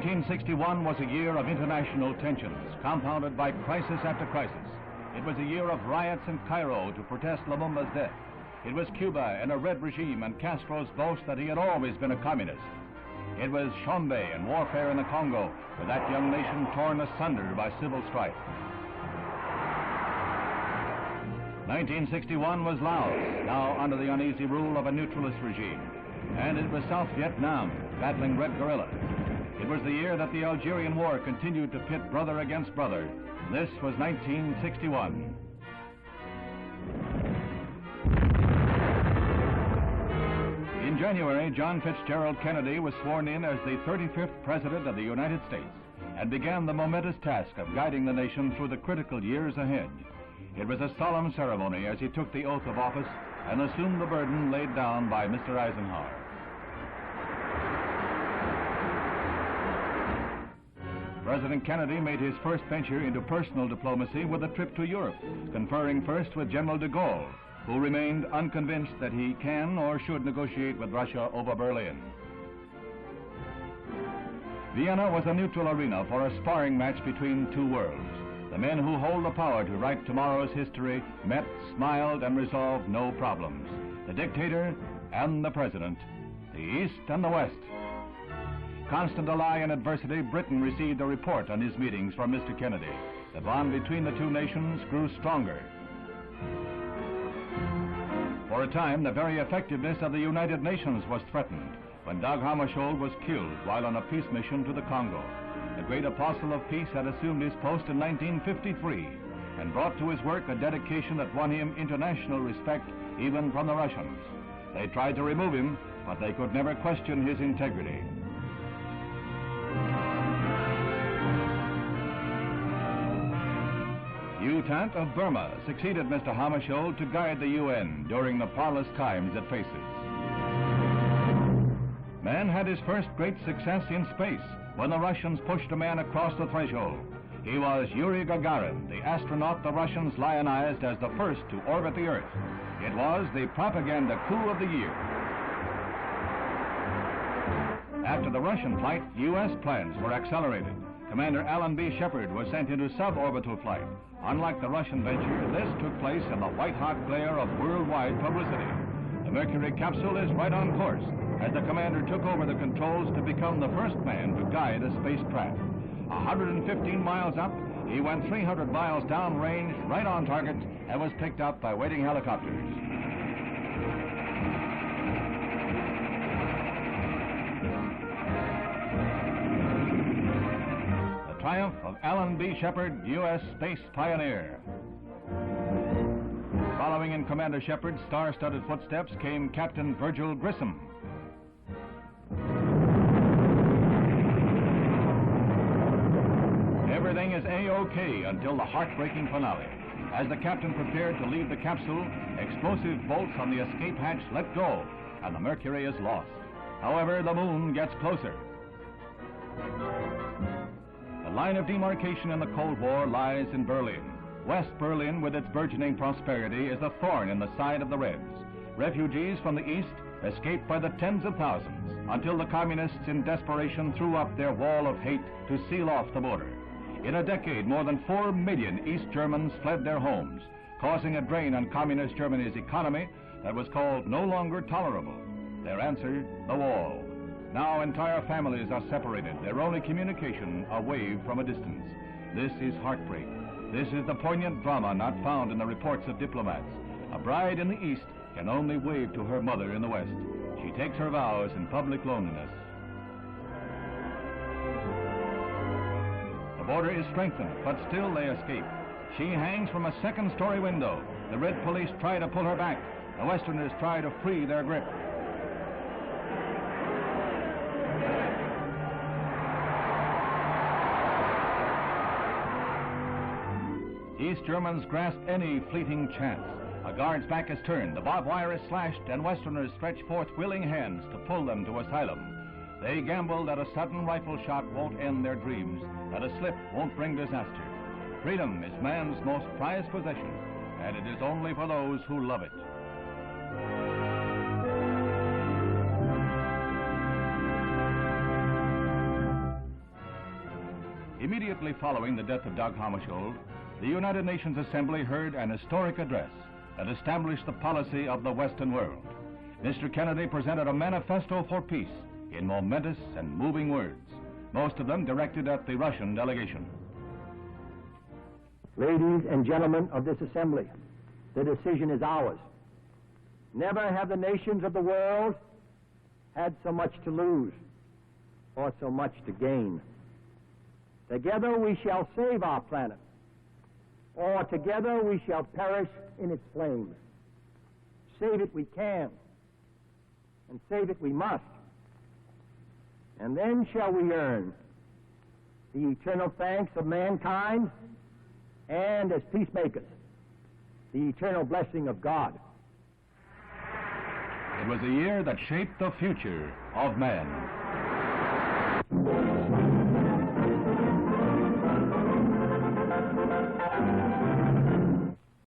1961 was a year of international tensions, compounded by crisis after crisis. It was a year of riots in CAIRO to protest Lumumba's death. It was Cuba in a red regime and Castro's boast that he had always been a communist. It was Chombe and warfare in the Congo, with that young nation torn asunder by civil strife. 1961 was Laos, now under the uneasy rule of a neutralist regime. And it was South Vietnam, battling red guerrilla. It was the year that the Algerian War continued to pit brother against brother. This was 1961. In January, John Fitzgerald Kennedy was sworn in as the 35th President of the United States and began the momentous task of guiding the nation through the critical years ahead. It was a solemn ceremony as he took the oath of office and assumed the burden laid down by Mr. Eisenhower. President Kennedy made his first venture into personal diplomacy with a trip to Europe, conferring first with General de Gaulle, who remained unconvinced that he can or should negotiate with Russia over Berlin. Vienna was a neutral arena for a sparring match between two worlds. The men who hold the power to write tomorrow's history met, smiled, and resolved no problems. The dictator and the president, the East and the West. Constant ally in adversity, Britain received a report on his meetings from Mr. Kennedy. The bond between the two nations grew stronger. For a time, the very effectiveness of the United Nations was threatened when Dag Hammarskjöld was killed while on a peace mission to the Congo. The great apostle of peace had assumed his post in 1953 and brought to his work a dedication that won him international respect even from the Russians. They tried to remove him, but they could never question his integrity. U Thant of Burma succeeded Mr. Hammarskjöld to guide the UN during the parlous times it faces. Man had his first great success in space when the Russians pushed a man across the threshold. He was Yuri Gagarin, the astronaut the Russians lionized as the first to orbit the Earth. It was the propaganda coup of the year. After the Russian flight, U.S. plans were accelerated. Commander Alan B. Shepard was sent into sub-orbital flight. Unlike the Russian venture, this took place in the white-hot glare of worldwide publicity. The Mercury capsule is right on course as the commander took over the controls to become the first man to guide a spacecraft. 115 miles up, he went 300 miles downrange, right on target, and was picked up by waiting helicopters. The triumph of Alan B. Shepard, U.S. space pioneer. Following in Commander Shepard's star-studded footsteps came Captain Virgil Grissom. Everything is A-OK until the heartbreaking finale. As the captain prepared to leave the capsule, explosive bolts on the escape hatch let go, and the Mercury is lost. However, the moon gets closer. The line of demarcation in the Cold War lies in Berlin. West Berlin, with its burgeoning prosperity, is a thorn in the side of the Reds. Refugees from the East escaped by the tens of thousands until the communists in desperation threw up their wall of hate to seal off the border. In a decade, more than 4 million East Germans fled their homes, causing a drain on communist Germany's economy that was called no longer tolerable. Their answer, the wall. Now entire families are separated, their only communication a wave from a distance. This is heartbreak. This is the poignant drama not found in the reports of diplomats. A bride in the East can only wave to her mother in the West. She takes her vows in public loneliness. The border is strengthened, but still they escape. She hangs from a second-story window. The Red police try to pull her back. The Westerners try to free their grip. East Germans grasp any fleeting chance. A guard's back is turned, the barbed wire is slashed, and Westerners stretch forth willing hands to pull them to asylum. They gamble that a sudden rifle shot won't end their dreams, that a slip won't bring disaster. Freedom is man's most prized possession, and it is only for those who love it. Immediately following the death of Dag Hammarskjöld, the United Nations Assembly heard an historic address that established the policy of the Western world. Mr. Kennedy presented a manifesto for peace in momentous and moving words, most of them directed at the Russian delegation. Ladies and gentlemen of this assembly, the decision is ours. Never have the nations of the world had so much to lose or so much to gain. Together we shall save our planet, or together we shall perish in its flames. Save it we can, and save it we must. And then shall we earn the eternal thanks of mankind, and as peacemakers, the eternal blessing of God. It was a year that shaped the future of man.